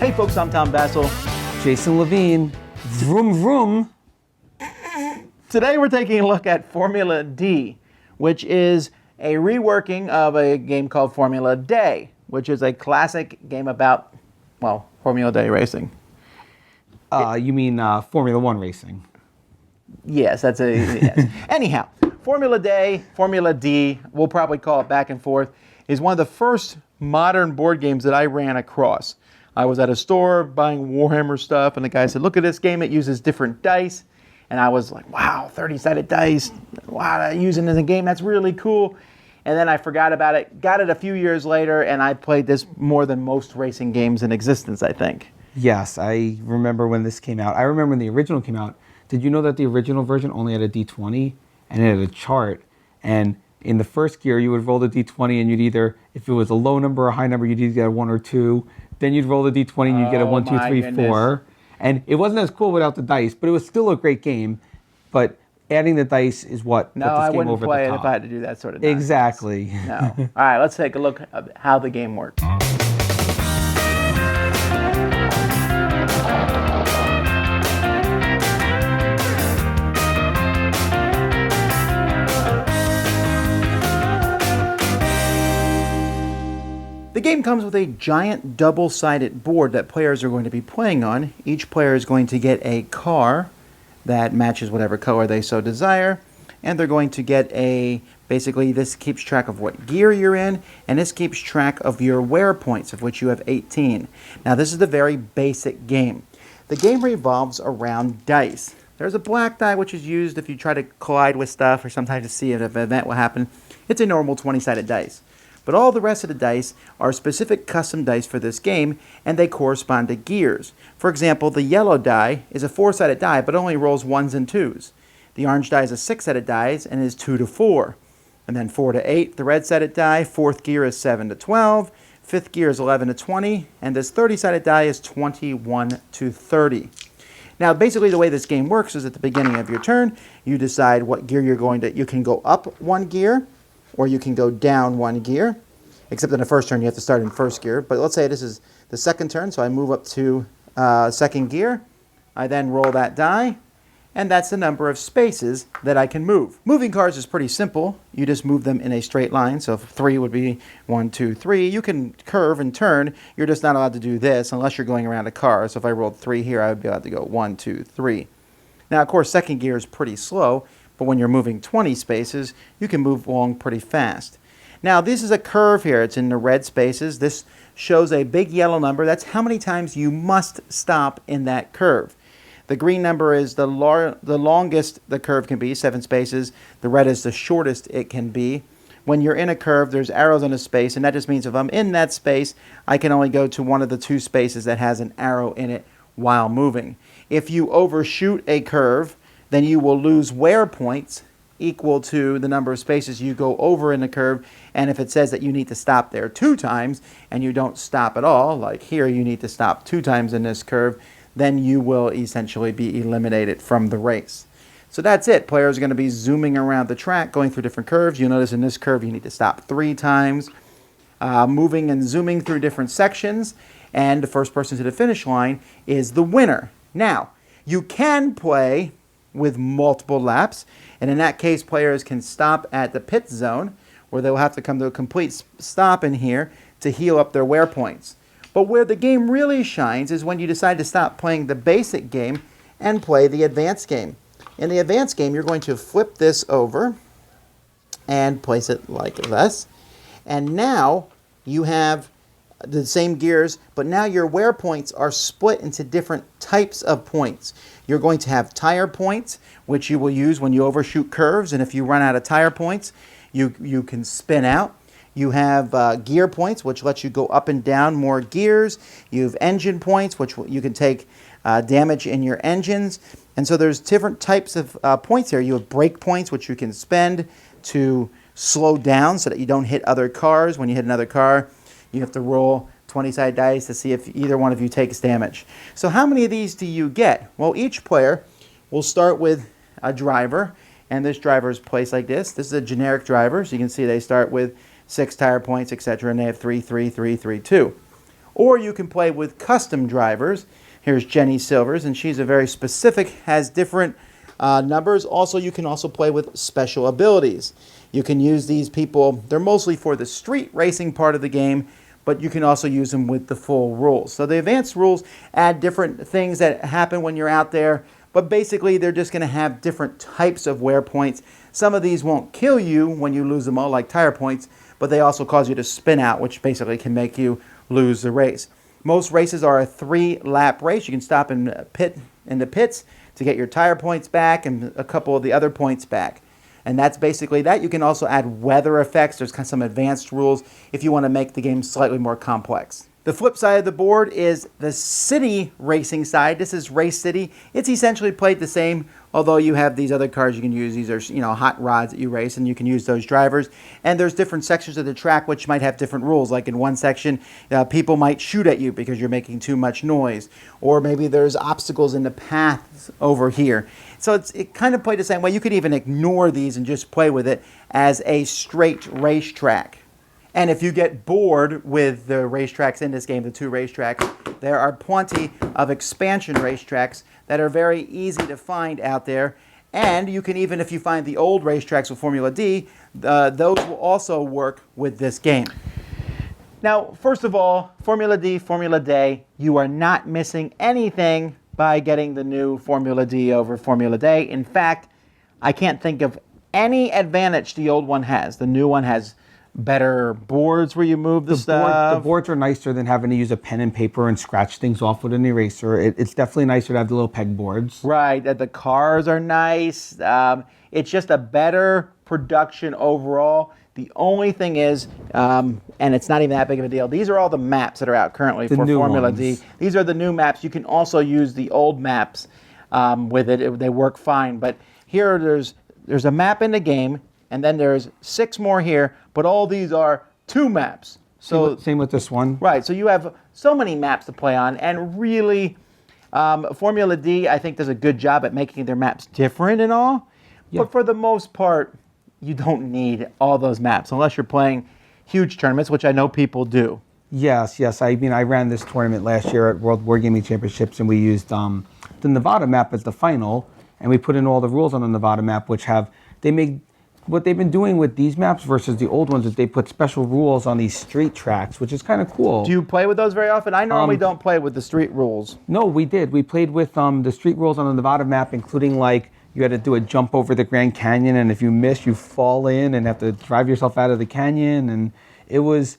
Hey folks, I'm Tom Vasel. Jason Levine. Vroom vroom. Today we're taking a look at Formula D, which is a reworking of a game called Formula Day, which is a classic game about, well, Formula Day racing. You mean Formula One racing? Yes, that's a yes. Anyhow, Formula Day, Formula D, we'll probably call it back and forth, is one of the first modern board games that I ran across. I was at a store buying Warhammer stuff, and the guy said, look at this game, it uses different dice. And I was like, wow, 30-sided dice, wow, using in the game, that's really cool. And then I forgot about it, got it a few years later, and I played this more than most racing games in existence, I think. Yes, I remember when this came out. I remember when the original came out. Did you know that the original version only had a D20 and it had a chart? And in the first gear, you would roll the D20 and you'd either, if it was a low number or a high number, you'd either get a 1 or 2. Then you'd roll the D20 and you'd get a 1, 2, 3, 4. And it wasn't as cool without the dice, but it was still a great game. But adding the dice is what put this game over the top. No, I wouldn't play it if I had to do that sort of nonsense. Exactly. No. All right, let's take a look at how the game works. The game comes with a giant double-sided board that players are going to be playing on. Each player is going to get a car that matches whatever color they so desire, and they're going to get basically this keeps track of what gear you're in, and this keeps track of your wear points, of which you have 18. Now this is the very basic game. The game revolves around dice. There's a black die which is used if you try to collide with stuff or sometimes to see if an event will happen. It's a normal 20-sided dice. But all the rest of the dice are specific custom dice for this game, and they correspond to gears. For example, the yellow die is a 4-sided die, but only rolls 1s and 2s. The orange die is a 6-sided die and is 2 to 4. And then 4 to 8, the red-sided die. 4th gear is 7 to 12. 5th gear is 11 to 20. And this 30-sided die is 21 to 30. Now, basically the way this game works is at the beginning of your turn, you decide what gear you're going to. You can go up 1 gear, or you can go down 1 gear, except in the first turn you have to start in first gear. But let's say this is the second turn, so I move up to second gear. I then roll that die, and that's the number of spaces that I can move. Moving cars is pretty simple. You just move them in a straight line, so 3 would be 1, 2, 3. You can curve and turn. You're just not allowed to do this unless you're going around a car. So if I rolled 3 here, I would be allowed to go 1, 2, 3. Now, of course, second gear is pretty slow, but when you're moving 20 spaces, you can move along pretty fast. Now, this is a curve here. It's in the red spaces. This shows a big yellow number. That's how many times you must stop in that curve. The green number is the longest the curve can be, 7 spaces. The red is the shortest it can be. When you're in a curve, there's arrows on a space, and that just means if I'm in that space, I can only go to one of the 2 spaces that has an arrow in it while moving. If you overshoot a curve, then you will lose wear points equal to the number of spaces you go over in the curve. And if it says that you need to stop there 2 times and you don't stop at all, like here you need to stop 2 times in this curve, then you will essentially be eliminated from the race. So that's it. Players are going to be zooming around the track, going through different curves. You'll notice in this curve you need to stop 3 times, moving and zooming through different sections, and the first person to the finish line is the winner. Now, you can play with multiple laps, and in that case players can stop at the pit zone where they'll have to come to a complete stop in here to heal up their wear points. But where the game really shines is when you decide to stop playing the basic game and play the advanced game. In the advanced game, you're going to flip this over and place it like this, and now you have the same gears, but now your wear points are split into different types of points. You're going to have tire points, which you will use when you overshoot curves, and if you run out of tire points, you can spin out. You have gear points, which lets you go up and down more gears. You have engine points, which you can take damage in your engines. And so there's different types of points here. You have brake points, which you can spend to slow down so that you don't hit other cars. When you hit another car, you have to roll 20-sided dice to see if either one of you takes damage. So how many of these do you get? Well, each player will start with a driver, and this driver is placed like this. This is a generic driver, so you can see they start with 6 tire points, etc., and they have 3, 3, 3, 3, 2. Or you can play with custom drivers. Here's Jenny Silvers, and she's a very specific, has different numbers. Also, you can also play with special abilities. You can use these people, they're mostly for the street racing part of the game, but you can also use them with the full rules. So the advanced rules add different things that happen when you're out there, but basically they're just going to have different types of wear points. Some of these won't kill you when you lose them all, like tire points, but they also cause you to spin out, which basically can make you lose the race. Most races are a 3-lap race. You can stop in the pits to get your tire points back and a couple of the other points back. And that's basically that. You can also add weather effects. There's kind of some advanced rules if you want to make the game slightly more complex. The flip side of the board is the city racing side. This is Race City. It's essentially played the same, although you have these other cars you can use. These are, hot rods that you race, and you can use those drivers. And there's different sections of the track which might have different rules. Like in one section, people might shoot at you because you're making too much noise. Or maybe there's obstacles in the paths over here. So it kind of played the same way. You could even ignore these and just play with it as a straight racetrack. And if you get bored with the racetracks in this game, the 2 racetracks, there are plenty of expansion racetracks that are very easy to find out there. And you can even, if you find the old racetracks with Formula D, those will also work with this game. Now, first of all, Formula D, Formula Day, you are not missing anything by getting the new Formula D over Formula Day. In fact, I can't think of any advantage the old one has. The new one has better boards where you move the stuff. The boards are nicer than having to use a pen and paper and scratch things off with an eraser. It's definitely nicer to have the little peg boards. Right. The cars are nice. It's just a better production overall. The only thing is, and it's not even that big of a deal, these are all the maps that are out currently for Formula D. These are the new maps. You can also use the old maps with it. They work fine. But here there's a map in the game, and then there's 6 more here, but all these are 2 maps. So same with this one. Right, so you have so many maps to play on, and really, Formula D, I think, does a good job at making their maps different and all. Yeah. But for the most part, you don't need all those maps, unless you're playing huge tournaments, which I know people do. Yes. I mean, I ran this tournament last year at World Wargaming Championships, and we used the Nevada map as the final, and we put in all the rules on the Nevada map, what they've been doing with these maps versus the old ones is they put special rules on these street tracks, which is kind of cool. Do you play with those very often? I normally don't play with the street rules. No, we did. We played with the street rules on the Nevada map, including like you had to do a jump over the Grand Canyon, and if you miss, you fall in and have to drive yourself out of the canyon. And it was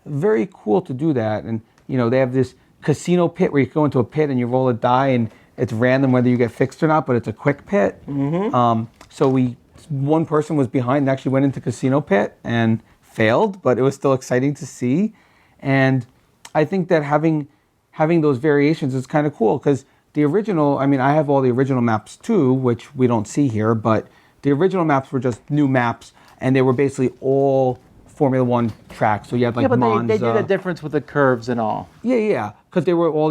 very cool to do that. And they have this casino pit where you go into a pit and you roll a die, and it's random whether you get fixed or not, but it's a quick pit. Mm-hmm. One person was behind and actually went into casino pit and failed, but it was still exciting to see. And I think that having those variations is kind of cool, because the original, I mean, I have all the original maps too, which we don't see here, but the original maps were just new maps, and they were basically all Formula One tracks. So you had like Monza. They did a difference with the curves and all. Yeah, because they were all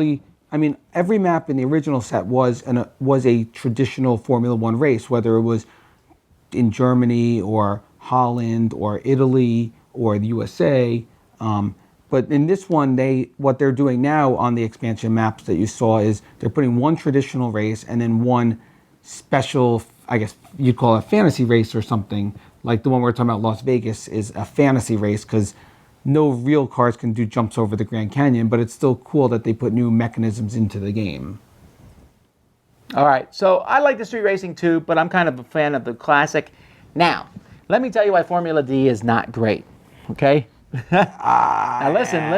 every map in the original set was a traditional Formula One race, whether it was in Germany or Holland or Italy or the USA. But in this one, what they're doing now on the expansion maps that you saw is they're putting one traditional race and then one special, I guess you'd call it a fantasy race or something. Like the one we're talking about, Las Vegas, is a fantasy race because no real cars can do jumps over the Grand Canyon, but it's still cool that they put new mechanisms into the game. All right, so I like the street racing too, but I'm kind of a fan of the classic. Now, let me tell you why Formula D is not great, okay? Now listen.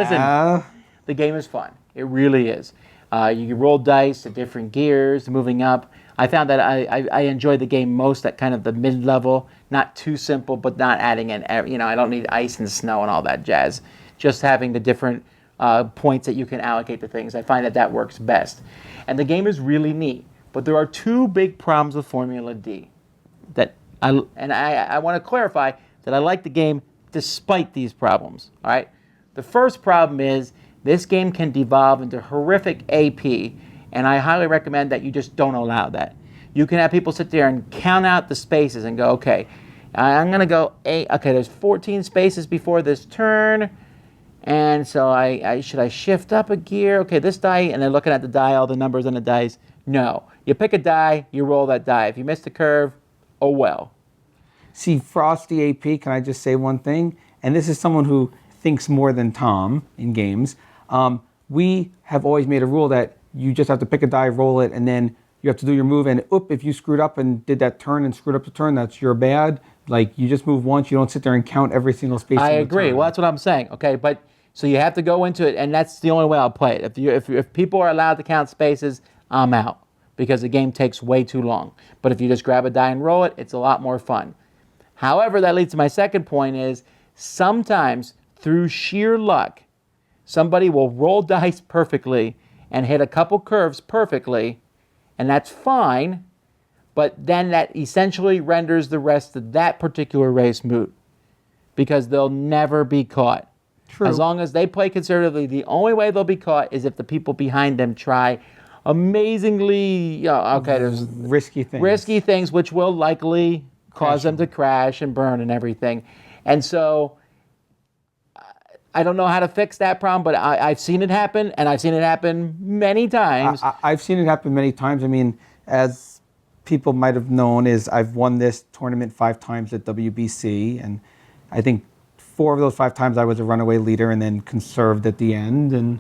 The game is fun. It really is. You can roll dice to different gears, moving up. I found that I enjoy the game most at kind of the mid-level, not too simple, but not adding in, I don't need ice and snow and all that jazz. Just having the different points that you can allocate to things. I find that works best. And the game is really neat. But there are 2 big problems with Formula D. I want to clarify that I like the game despite these problems. All right. The first problem is this game can devolve into horrific AP, and I highly recommend that you just don't allow that. You can have people sit there and count out the spaces and go, okay, I'm going to go 8. Okay, there's 14 spaces before this turn, And so should I shift up a gear? Okay, this die, and then looking at the die, all the numbers on the dice. No. You pick a die, you roll that die. If you miss the curve, oh well. See, Frosty AP, can I just say one thing? And this is someone who thinks more than Tom in games. We have always made a rule that you just have to pick a die, roll it, and then you have to do your move. And if you screwed up and did that turn and screwed up the turn, that's your bad. Like, you just move once. You don't sit there and count every single space. I agree. Well, that's what I'm saying. Okay, but so you have to go into it, and that's the only way I'll play it. If people are allowed to count spaces, I'm out because the game takes way too long. But if you just grab a die and roll it, it's a lot more fun. However, that leads to my second point is sometimes through sheer luck, somebody will roll dice perfectly and hit a couple curves perfectly, and that's fine, but then that essentially renders the rest of that particular race moot because they'll never be caught. True. As long as they play conservatively, the only way they'll be caught is if the people behind them try amazingly, there's risky things, which will likely cause them to crash and burn and everything. And so I don't know how to fix that problem, but I've seen it happen, and I've seen it happen many times. I've seen it happen many times. I mean, as people might have known, is I've won this tournament 5 times at WBC, and I think 4 of those 5 times I was a runaway leader and then conserved at the end and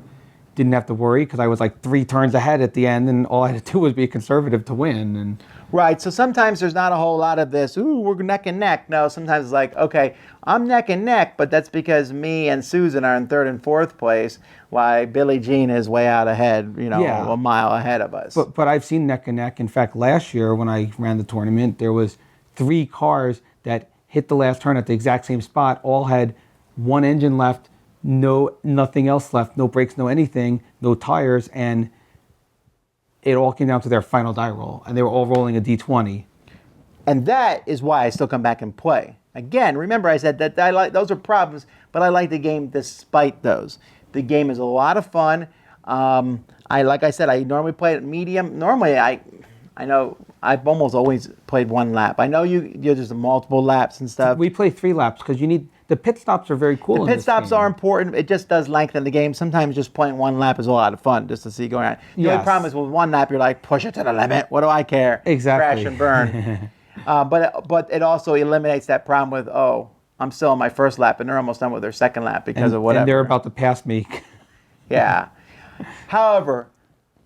didn't have to worry because I was like 3 turns ahead at the end, and all I had to do was be conservative to win. And right, so sometimes there's not a whole lot of this, ooh, we're neck and neck. No, sometimes it's like, okay, I'm neck and neck, but that's because me and Susan are in 3rd and 4th place, while Billie Jean is way out ahead, a mile ahead of us. But I've seen neck and neck. In fact, last year when I ran the tournament, there was 3 cars that hit the last turn at the exact same spot, all had 1 engine left, nothing else left, no brakes, no anything, no tires, and it all came down to their final die roll, and they were all rolling a D20. And that is why I still come back and play. Again, remember I said that I like those are problems, but I like the game despite those. The game is a lot of fun. Like I said, I normally play it medium. Normally, I know I've almost always played 1 lap. I know you there's multiple laps and stuff. We play 3 laps because you need. The pit stops are very cool. The pit stops are important. It just does lengthen the game. Sometimes just playing 1 lap is a lot of fun just to see going on. The only problem is with 1 lap, you're like, push it to the limit. What do I care? Exactly. Crash and burn. But it also eliminates that problem with, I'm still on my 1st lap, and they're almost done with their 2nd lap because of whatever. And they're about to pass me. Yeah. However,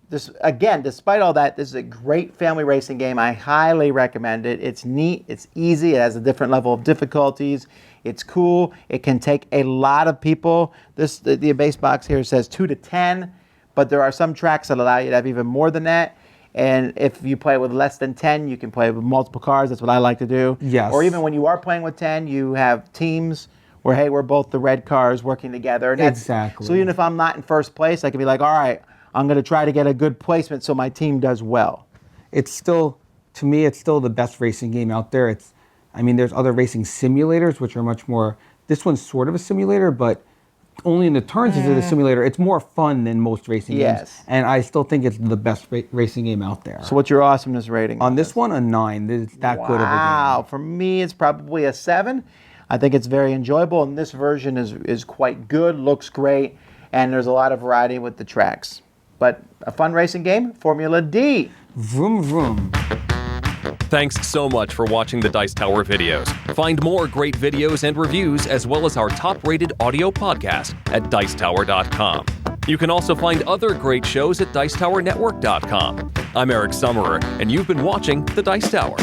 despite all that, this is a great family racing game. I highly recommend it. It's neat. It's easy. It has a different level of difficulties. It's cool. It can take a lot of people. The base box here says 2 to 10, but there are some tracks that allow you to have even more than that. And if you play with less than 10, you can play with multiple cars. That's what I like to do. Yes. Or even when you are playing with 10, you have teams where, hey, we're both the red cars working together. And exactly. So even if I'm not in 1st place, I can be like, all right, I'm going to try to get a good placement so my team does well. To me, it's still the best racing game out there. There's other racing simulators, which are much more, this one's sort of a simulator, but only in the turns is it a simulator. It's more fun than most racing games. And I still think it's the best racing game out there. So what's your awesomeness rating? On this one, a 9. It's that good of a game. Wow. For me, it's probably a 7. I think it's very enjoyable, and this version is quite good, looks great, and there's a lot of variety with the tracks. But a fun racing game, Formula D. Vroom, vroom. Thanks so much for watching the Dice Tower videos. Find more great videos and reviews, as well as our top-rated audio podcast at Dicetower.com. You can also find other great shows at Dicetowernetwork.com. I'm Eric Summerer, and you've been watching The Dice Tower.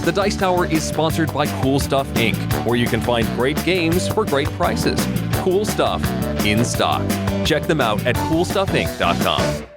The Dice Tower is sponsored by Cool Stuff Inc., where you can find great games for great prices. Cool stuff in stock. Check them out at CoolStuffInc.com.